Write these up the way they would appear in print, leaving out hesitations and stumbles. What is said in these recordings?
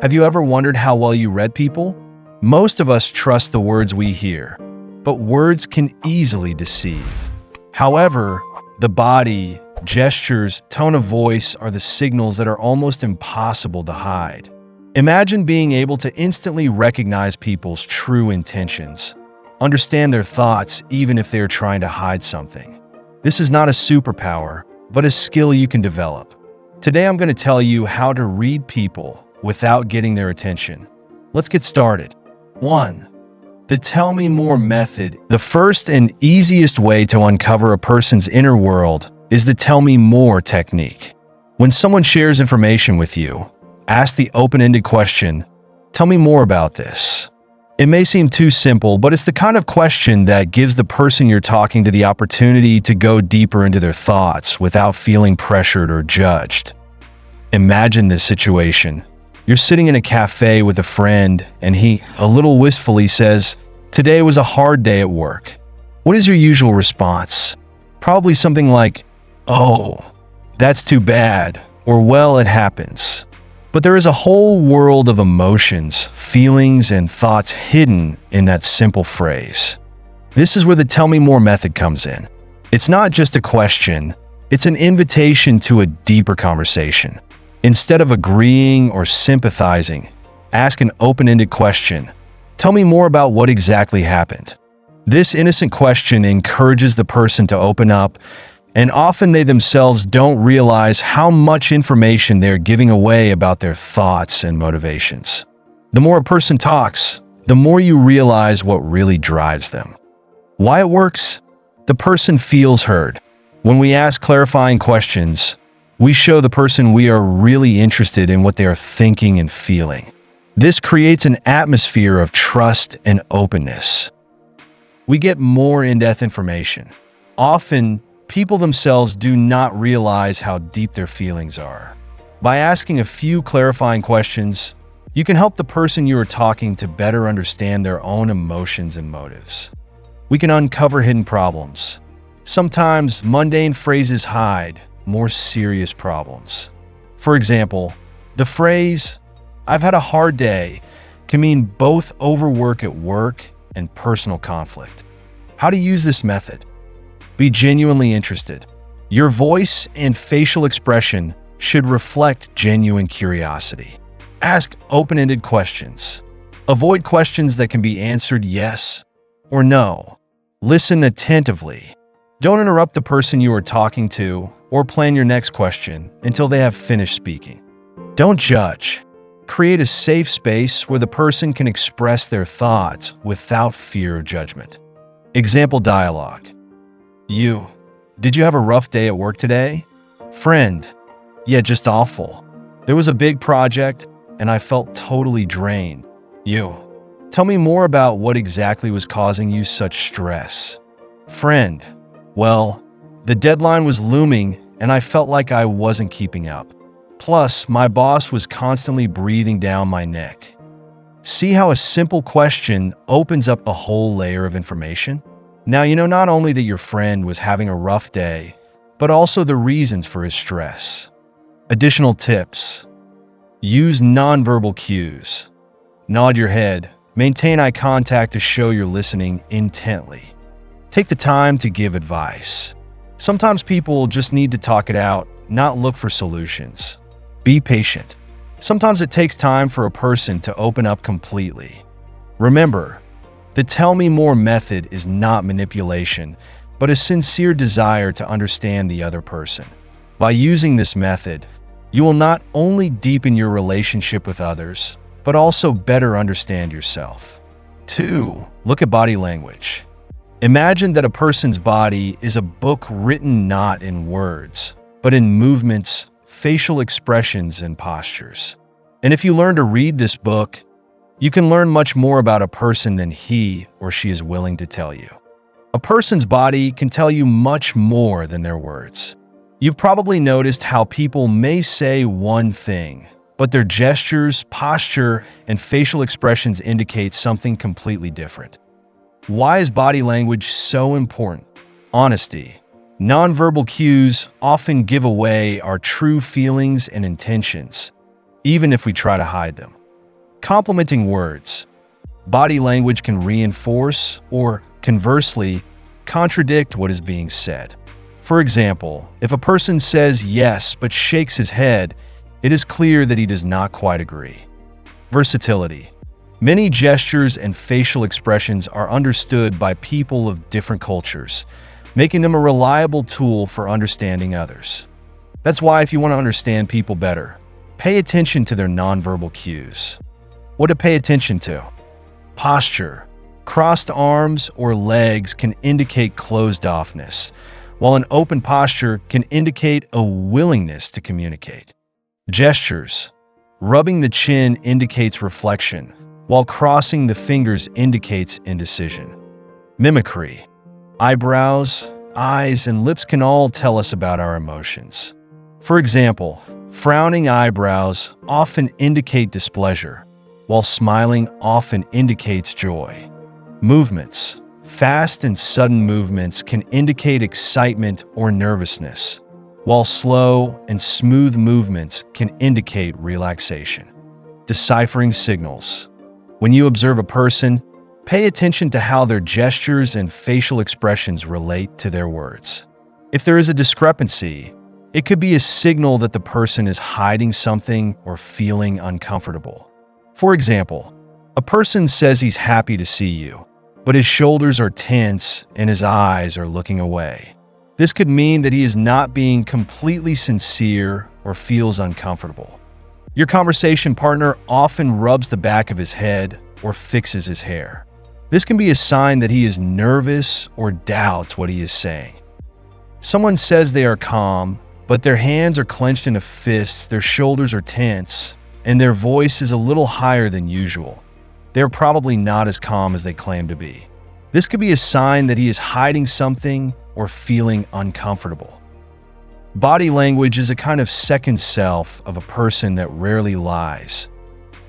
Have you ever wondered how well you read people? Most of us trust the words we hear, but words can easily deceive. However, the body, gestures, tone of voice are the signals that are almost impossible to hide. Imagine being able to instantly recognize people's true intentions, understand their thoughts even if they are trying to hide something. This is not a superpower, but a skill you can develop. Today I'm going to tell you how to read people without getting their attention. Let's get started. 1. The Tell Me More method. The first and easiest way to uncover a person's inner world is the Tell Me More technique. When someone shares information with you, ask the open-ended question, "Tell me more about this." It may seem too simple, but it's the kind of question that gives the person you're talking to the opportunity to go deeper into their thoughts without feeling pressured or judged. Imagine this situation. You're sitting in a cafe with a friend, and he, a little wistfully, says, "Today was a hard day at work." What is your usual response? Probably something like, "Oh, that's too bad," or "Well, it happens." But there is a whole world of emotions, feelings, and thoughts hidden in that simple phrase. This is where the Tell Me More method comes in. It's not just a question, it's an invitation to a deeper conversation. Instead of agreeing or sympathizing, ask an open-ended question. Tell me more about what exactly happened. This innocent question encourages the person to open up, and often they themselves don't realize how much information they're giving away about their thoughts and motivations. The more a person talks, the more you realize what really drives them. Why it works? The person feels heard. When we ask clarifying questions, we show the person we are really interested in what they are thinking and feeling. This creates an atmosphere of trust and openness. We get more in-depth information. Often, people themselves do not realize how deep their feelings are. By asking a few clarifying questions, you can help the person you are talking to better understand their own emotions and motives. We can uncover hidden problems. Sometimes mundane phrases hide more serious problems. For example, the phrase, "I've had a hard day," can mean both overwork at work and personal conflict. How to use this method? Be genuinely interested. Your voice and facial expression should reflect genuine curiosity. Ask open-ended questions. Avoid questions that can be answered yes or no. Listen attentively. Don't interrupt the person you are talking to or plan your next question until they have finished speaking. Don't judge. Create a safe space where the person can express their thoughts without fear of judgment. Example dialogue. Did you have a rough day at work today? Friend, yeah, just awful. There was a big project and I felt totally drained. Tell me more about what exactly was causing you such stress. Friend, well, the deadline was looming and I felt like I wasn't keeping up. Plus, my boss was constantly breathing down my neck. See how a simple question opens up a whole layer of information? Now you know not only that your friend was having a rough day, but also the reasons for his stress. Additional tips. Use nonverbal cues. Nod your head. Maintain eye contact to show you're listening intently. Take the time to give advice. Sometimes people just need to talk it out, not look for solutions. Be patient. Sometimes it takes time for a person to open up completely. Remember, the Tell Me More method is not manipulation, but a sincere desire to understand the other person. By using this method, you will not only deepen your relationship with others, but also better understand yourself. 2. Look at body language. Imagine that a person's body is a book written not in words, but in movements, facial expressions, and postures. And if you learn to read this book, you can learn much more about a person than he or she is willing to tell you. A person's body can tell you much more than their words. You've probably noticed how people may say one thing, but their gestures, posture, and facial expressions indicate something completely different. Why is body language so important? Honesty. Nonverbal cues often give away our true feelings and intentions, even if we try to hide them. Complementing words. Body language can reinforce or, conversely, contradict what is being said. For example, if a person says yes but shakes his head, it is clear that he does not quite agree. Versatility. Many gestures and facial expressions are understood by people of different cultures, making them a reliable tool for understanding others. That's why if you want to understand people better, pay attention to their nonverbal cues. What to pay attention to? Posture. Crossed arms or legs can indicate closed-offness, while an open posture can indicate a willingness to communicate. Gestures. Rubbing the chin indicates reflection, while crossing the fingers indicates indecision. Mimicry. Eyebrows, eyes, and lips can all tell us about our emotions. For example, frowning eyebrows often indicate displeasure, while smiling often indicates joy. Movements. Fast and sudden movements can indicate excitement or nervousness, while slow and smooth movements can indicate relaxation. Deciphering signals. When you observe a person, pay attention to how their gestures and facial expressions relate to their words. If there is a discrepancy, it could be a signal that the person is hiding something or feeling uncomfortable. For example, a person says he's happy to see you, but his shoulders are tense and his eyes are looking away. This could mean that he is not being completely sincere or feels uncomfortable. Your conversation partner often rubs the back of his head or fixes his hair. This can be a sign that he is nervous or doubts what he is saying. Someone says they are calm, but their hands are clenched in a fist, their shoulders are tense, and their voice is a little higher than usual. They're probably not as calm as they claim to be. This could be a sign that he is hiding something or feeling uncomfortable. Body language is a kind of second self of a person that rarely lies.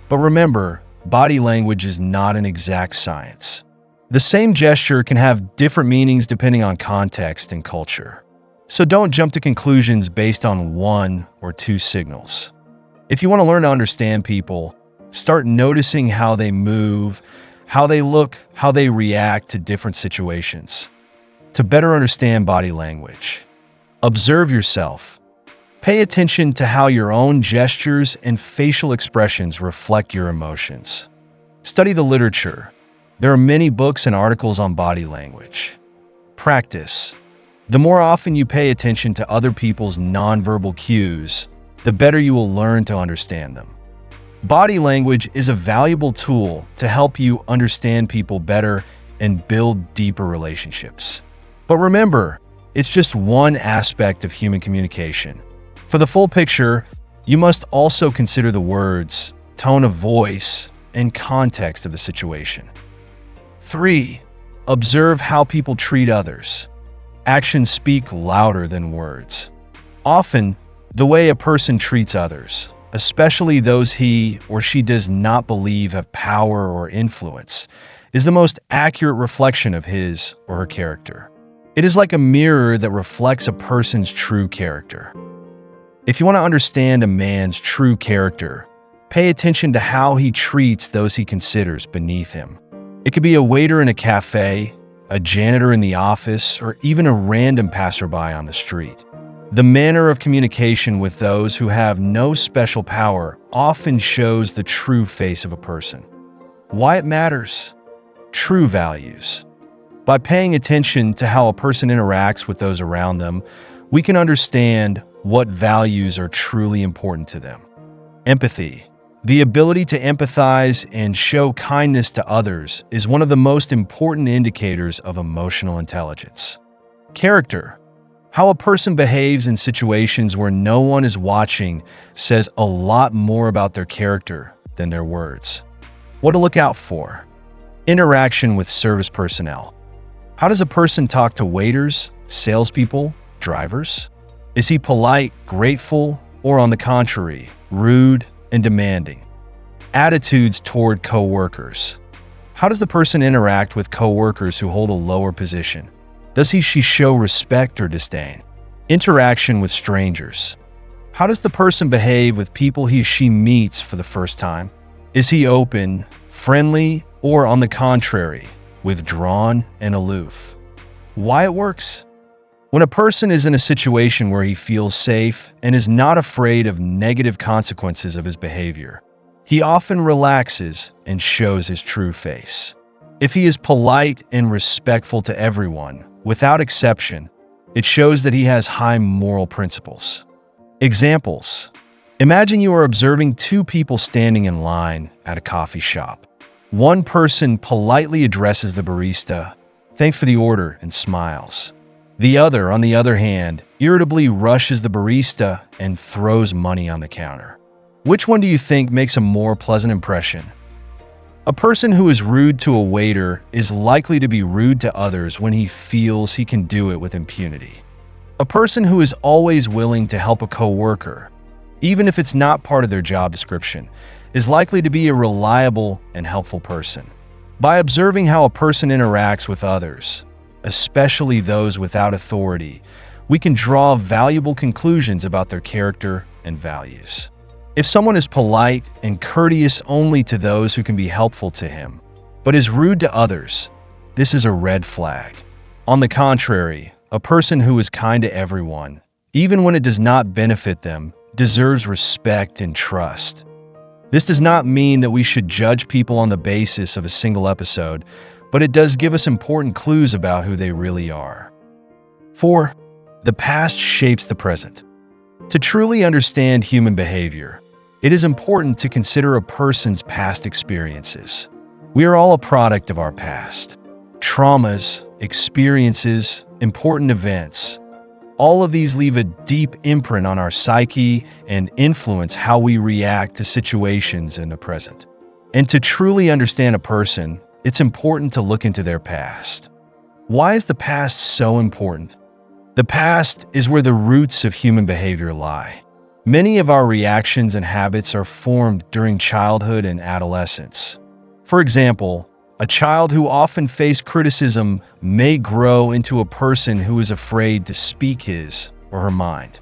But remember, body language is not an exact science. The same gesture can have different meanings depending on context and culture. So don't jump to conclusions based on one or two signals. If you want to learn to understand people, start noticing how they move, how they look, how they react to different situations. To better understand body language, observe yourself. Pay attention to how your own gestures and facial expressions reflect your emotions. Study the literature. There are many books and articles on body language. Practice. The more often you pay attention to other people's nonverbal cues, the better you will learn to understand them. Body language is a valuable tool to help you understand people better and build deeper relationships. But remember, it's just one aspect of human communication. For the full picture, you must also consider the words, tone of voice, and context of the situation. 3. Observe how people treat others. Actions speak louder than words. Often, the way a person treats others, especially those he or she does not believe have power or influence, is the most accurate reflection of his or her character. It is like a mirror that reflects a person's true character. If you want to understand a man's true character, pay attention to how he treats those he considers beneath him. It could be a waiter in a cafe, a janitor in the office, or even a random passerby on the street. The manner of communication with those who have no special power often shows the true face of a person. Why it matters? True values. By paying attention to how a person interacts with those around them, we can understand what values are truly important to them. Empathy. The ability to empathize and show kindness to others is one of the most important indicators of emotional intelligence. Character. How a person behaves in situations where no one is watching says a lot more about their character than their words. What to look out for? Interaction with service personnel. How does a person talk to waiters, salespeople, drivers? Is he polite, grateful, or on the contrary, rude and demanding? Attitudes toward coworkers. How does the person interact with coworkers who hold a lower position? Does she show respect or disdain? Interaction with strangers. How does the person behave with people she meets for the first time? Is he open, friendly, or on the contrary, withdrawn and aloof? Why it works? When a person is in a situation where he feels safe and is not afraid of negative consequences of his behavior, he often relaxes and shows his true face. If he is polite and respectful to everyone, without exception, it shows that he has high moral principles. Examples. Imagine you are observing two people standing in line at a coffee shop. One person politely addresses the barista, thanks for the order, and smiles. The other, on the other hand, irritably rushes the barista and throws money on the counter. Which one do you think makes a more pleasant impression? A person who is rude to a waiter is likely to be rude to others when he feels he can do it with impunity. A person who is always willing to help a coworker, even if it's not part of their job description, is likely to be a reliable and helpful person. By observing how a person interacts with others, especially those without authority, we can draw valuable conclusions about their character and values. If someone is polite and courteous only to those who can be helpful to him, but is rude to others, this is a red flag. On the contrary, a person who is kind to everyone, even when it does not benefit them, deserves respect and trust. This does not mean that we should judge people on the basis of a single episode, but it does give us important clues about who they really are. 4. The past shapes the present. To truly understand human behavior, it is important to consider a person's past experiences. We are all a product of our past. Traumas, experiences, important events. All of these leave a deep imprint on our psyche and influence how we react to situations in the present. And to truly understand a person, it's important to look into their past. Why is the past so important? The past is where the roots of human behavior lie. Many of our reactions and habits are formed during childhood and adolescence. For example, a child who often faced criticism may grow into a person who is afraid to speak his or her mind.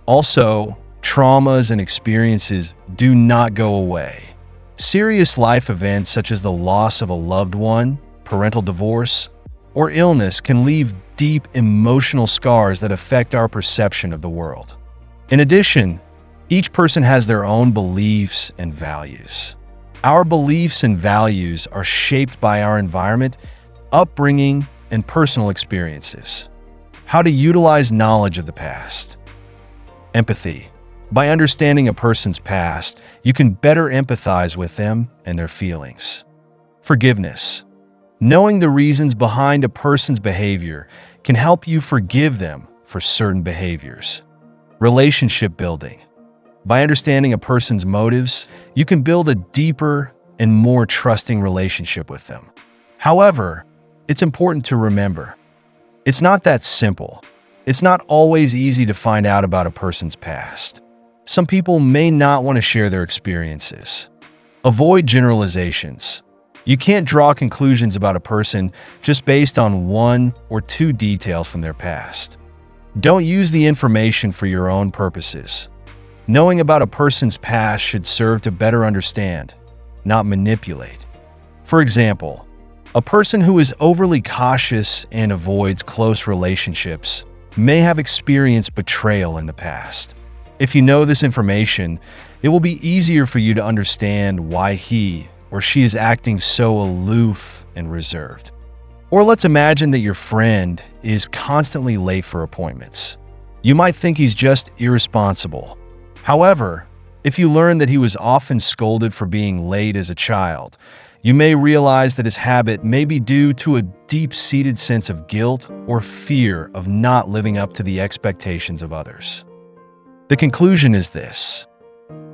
Also, traumas and experiences do not go away. Serious life events such as the loss of a loved one, parental divorce, or illness can leave deep emotional scars that affect our perception of the world. In addition, each person has their own beliefs and values. Our beliefs and values are shaped by our environment, upbringing, and personal experiences. How to utilize knowledge of the past. Empathy. By understanding a person's past, you can better empathize with them and their feelings. Forgiveness. Knowing the reasons behind a person's behavior can help you forgive them for certain behaviors. Relationship building. By understanding a person's motives, you can build a deeper and more trusting relationship with them. However, it's important to remember, it's not that simple. It's not always easy to find out about a person's past. Some people may not want to share their experiences. Avoid generalizations. You can't draw conclusions about a person just based on one or two details from their past. Don't use the information for your own purposes. Knowing about a person's past should serve to better understand, not manipulate. For example, a person who is overly cautious and avoids close relationships may have experienced betrayal in the past. If you know this information, it will be easier for you to understand why he or she is acting so aloof and reserved. Or let's imagine that your friend is constantly late for appointments. You might think he's just irresponsible. However, if you learn that he was often scolded for being late as a child, you may realize that his habit may be due to a deep-seated sense of guilt or fear of not living up to the expectations of others. The conclusion is this: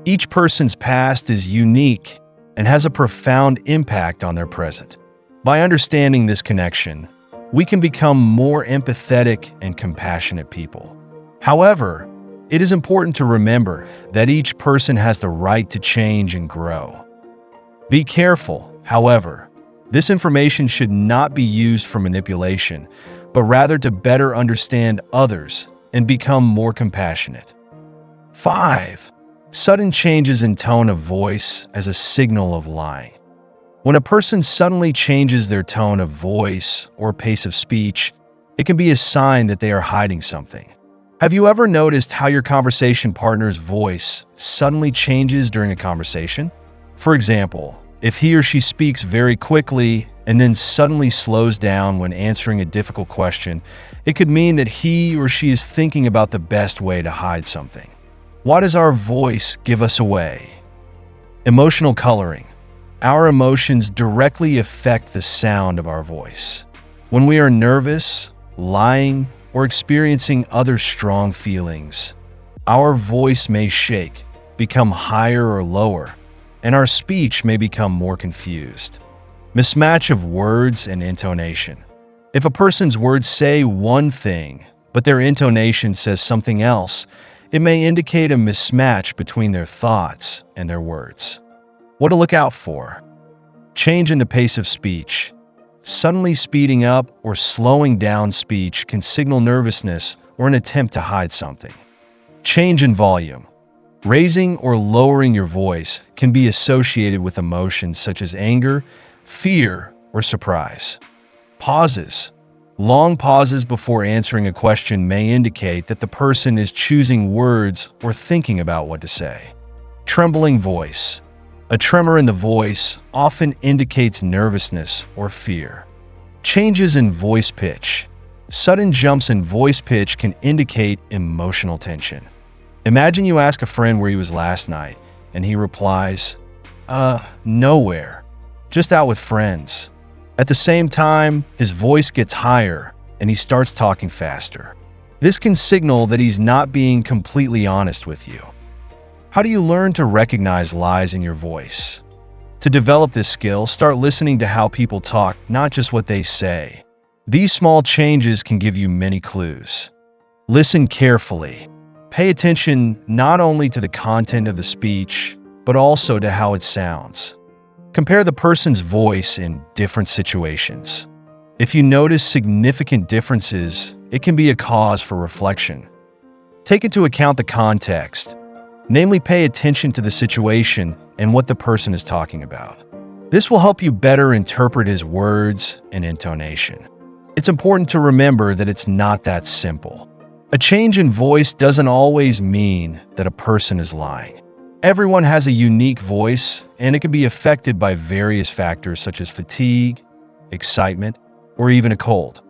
each person's past is unique and has a profound impact on their present. By understanding this connection, we can become more empathetic and compassionate people. However, it is important to remember that each person has the right to change and grow. Be careful, however. This information should not be used for manipulation, but rather to better understand others and become more compassionate. 5. Sudden changes in tone of voice as a signal of lying. When a person suddenly changes their tone of voice or pace of speech, it can be a sign that they are hiding something. Have you ever noticed how your conversation partner's voice suddenly changes during a conversation? For example, if he or she speaks very quickly and then suddenly slows down when answering a difficult question, it could mean that he or she is thinking about the best way to hide something. Why does our voice give us away? Emotional coloring. Our emotions directly affect the sound of our voice. When we are nervous, lying, or experiencing other strong feelings, our voice may shake, become higher or lower, and our speech may become more confused. Mismatch of words and intonation. If a person's words say one thing, but their intonation says something else, it may indicate a mismatch between their thoughts and their words. What to look out for? Change in the pace of speech. Suddenly speeding up or slowing down speech can signal nervousness or an attempt to hide something. Change in volume. Raising or lowering your voice can be associated with emotions such as anger, fear, or surprise. Pauses. Long pauses before answering a question may indicate that the person is choosing words or thinking about what to say. Trembling voice. A tremor in the voice often indicates nervousness or fear. Changes in voice pitch. Sudden jumps in voice pitch can indicate emotional tension. Imagine you ask a friend where he was last night, and he replies, nowhere. Just out with friends. At the same time, his voice gets higher, and he starts talking faster. This can signal that he's not being completely honest with you. How do you learn to recognize lies in your voice? To develop this skill, start listening to how people talk, not just what they say. These small changes can give you many clues. Listen carefully. Pay attention not only to the content of the speech, but also to how it sounds. Compare the person's voice in different situations. If you notice significant differences, it can be a cause for reflection. Take into account the context. Namely, pay attention to the situation and what the person is talking about. This will help you better interpret his words and intonation. It's important to remember that it's not that simple. A change in voice doesn't always mean that a person is lying. Everyone has a unique voice, and it can be affected by various factors such as fatigue, excitement, or even a cold.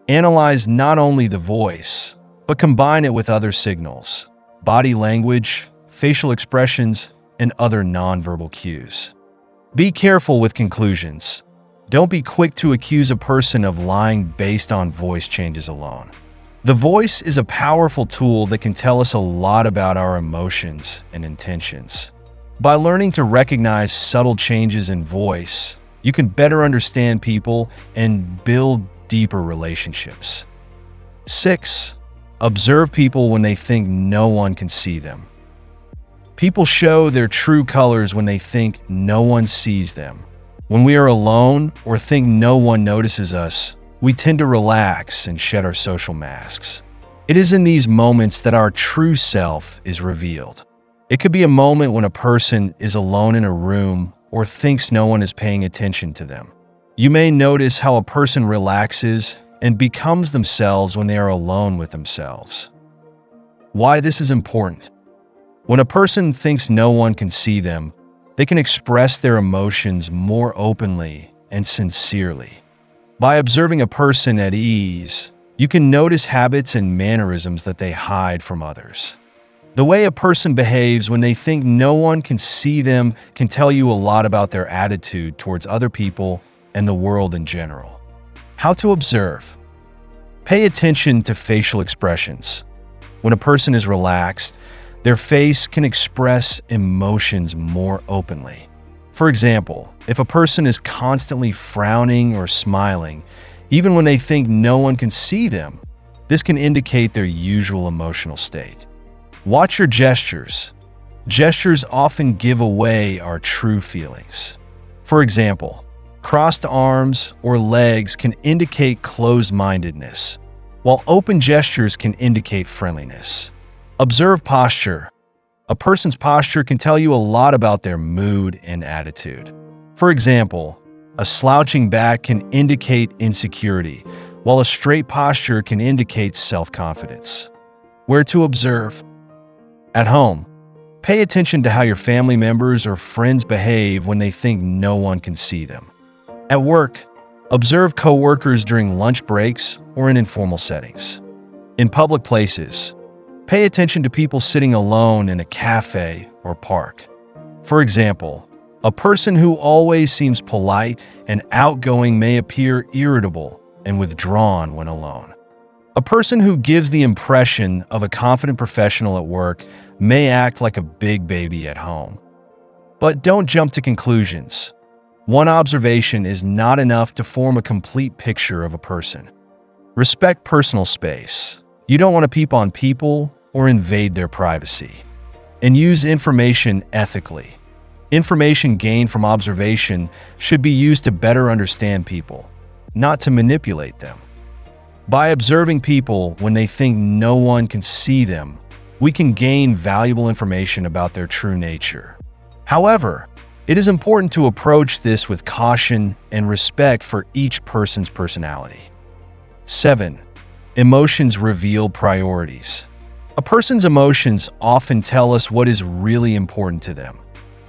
Analyze not only the voice, but combine it with other signals, body language, facial expressions, and other nonverbal cues. Be careful with conclusions. Don't be quick to accuse a person of lying based on voice changes alone. The voice is a powerful tool that can tell us a lot about our emotions and intentions. By learning to recognize subtle changes in voice, you can better understand people and build deeper relationships. 6. Observe people when they think no one can see them. People show their true colors when they think no one sees them. When we are alone or think no one notices us, we tend to relax and shed our social masks. It is in these moments that our true self is revealed. It could be a moment when a person is alone in a room or thinks no one is paying attention to them. You may notice how a person relaxes and becomes themselves when they are alone with themselves. Why this is important? When a person thinks no one can see them, they can express their emotions more openly and sincerely. By observing a person at ease, you can notice habits and mannerisms that they hide from others. The way a person behaves when they think no one can see them can tell you a lot about their attitude towards other people and the world in general. How to observe? Pay attention to facial expressions. When a person is relaxed, their face can express emotions more openly. For example, if a person is constantly frowning or smiling, even when they think no one can see them, this can indicate their usual emotional state. Watch your gestures. Gestures often give away our true feelings. For example, crossed arms or legs can indicate closed-mindedness, while open gestures can indicate friendliness. Observe posture. A person's posture can tell you a lot about their mood and attitude. For example, a slouching back can indicate insecurity, while a straight posture can indicate self-confidence. Where to observe? At home, pay attention to how your family members or friends behave when they think no one can see them. At work, observe coworkers during lunch breaks or in informal settings. In public places, pay attention to people sitting alone in a cafe or park. For example, a person who always seems polite and outgoing may appear irritable and withdrawn when alone. A person who gives the impression of a confident professional at work may act like a big baby at home. But don't jump to conclusions. One observation is not enough to form a complete picture of a person. Respect personal space. You don't want to peep on people or invade their privacy. And use information ethically. Information gained from observation should be used to better understand people, not to manipulate them. By observing people when they think no one can see them, we can gain valuable information about their true nature. However, it is important to approach this with caution and respect for each person's personality. 7. Emotions reveal priorities. A person's emotions often tell us what is really important to them.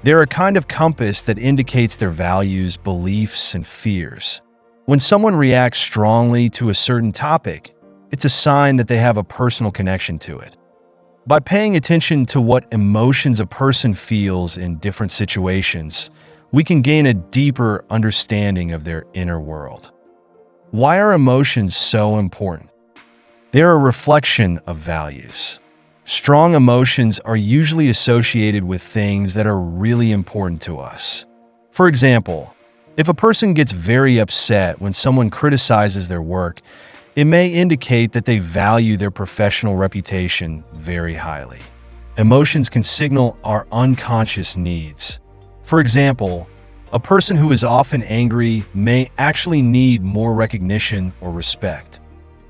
They're a kind of compass that indicates their values, beliefs, and fears. When someone reacts strongly to a certain topic, it's a sign that they have a personal connection to it. By paying attention to what emotions a person feels in different situations, we can gain a deeper understanding of their inner world. Why are emotions so important? They're a reflection of values. Strong emotions are usually associated with things that are really important to us. For example, if a person gets very upset when someone criticizes their work, it may indicate that they value their professional reputation very highly. Emotions can signal our unconscious needs. For example, a person who is often angry may actually need more recognition or respect.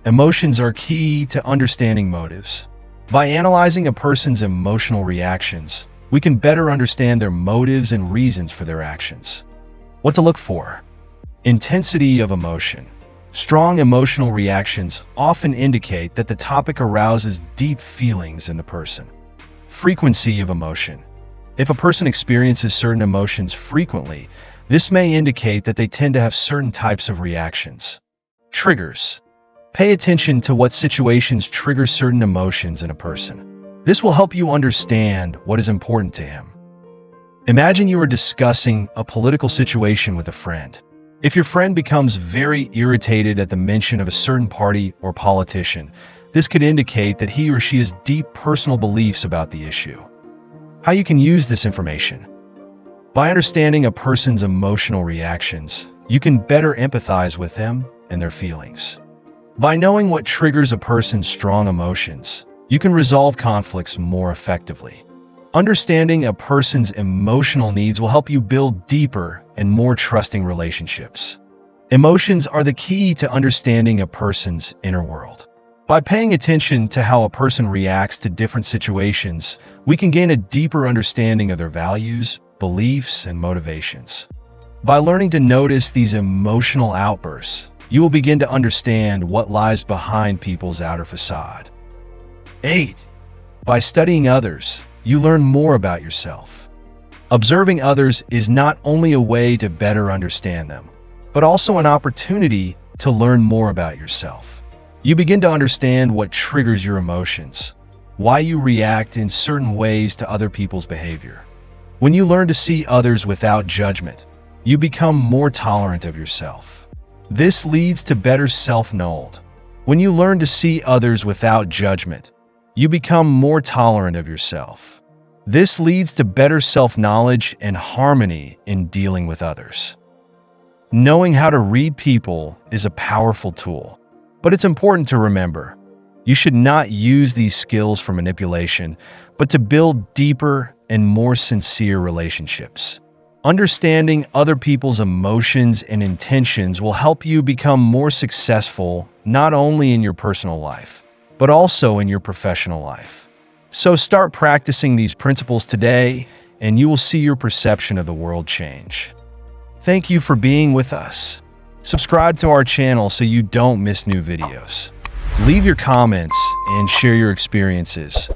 Emotions are key to understanding motives. By analyzing a person's emotional reactions, we can better understand their motives and reasons for their actions. What to look for? Intensity of emotion. Strong emotional reactions often indicate that the topic arouses deep feelings in the person. Frequency of emotion. If a person experiences certain emotions frequently, this may indicate that they tend to have certain types of reactions. Triggers. Pay attention to what situations trigger certain emotions in a person. This will help you understand what is important to him. Imagine you are discussing a political situation with a friend. If your friend becomes very irritated at the mention of a certain party or politician, this could indicate that he or she has deep personal beliefs about the issue. How you can use this information? By understanding a person's emotional reactions, you can better empathize with them and their feelings. By knowing what triggers a person's strong emotions, you can resolve conflicts more effectively. Understanding a person's emotional needs will help you build deeper and more trusting relationships. Emotions are the key to understanding a person's inner world. By paying attention to how a person reacts to different situations, we can gain a deeper understanding of their values, beliefs, and motivations. By learning to notice these emotional outbursts, you will begin to understand what lies behind people's outer facade. 8. By studying others, you learn more about yourself. Observing others is not only a way to better understand them, but also an opportunity to learn more about yourself. You begin to understand what triggers your emotions, why you react in certain ways to other people's behavior. When you learn to see others without judgment, you become more tolerant of yourself. This leads to better self-knowledge. When you learn to see others without judgment, you become more tolerant of yourself. This leads to better self-knowledge and harmony in dealing with others. Knowing how to read people is a powerful tool, but it's important to remember, you should not use these skills for manipulation, but to build deeper and more sincere relationships. Understanding other people's emotions and intentions will help you become more successful not only in your personal life, but also in your professional life. So start practicing these principles today, and you will see your perception of the world change. Thank you for being with us. Subscribe to our channel so you don't miss new videos. Leave your comments and share your experiences.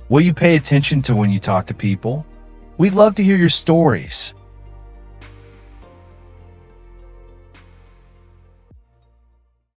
Will you pay attention to when you talk to people? We'd love to hear your stories.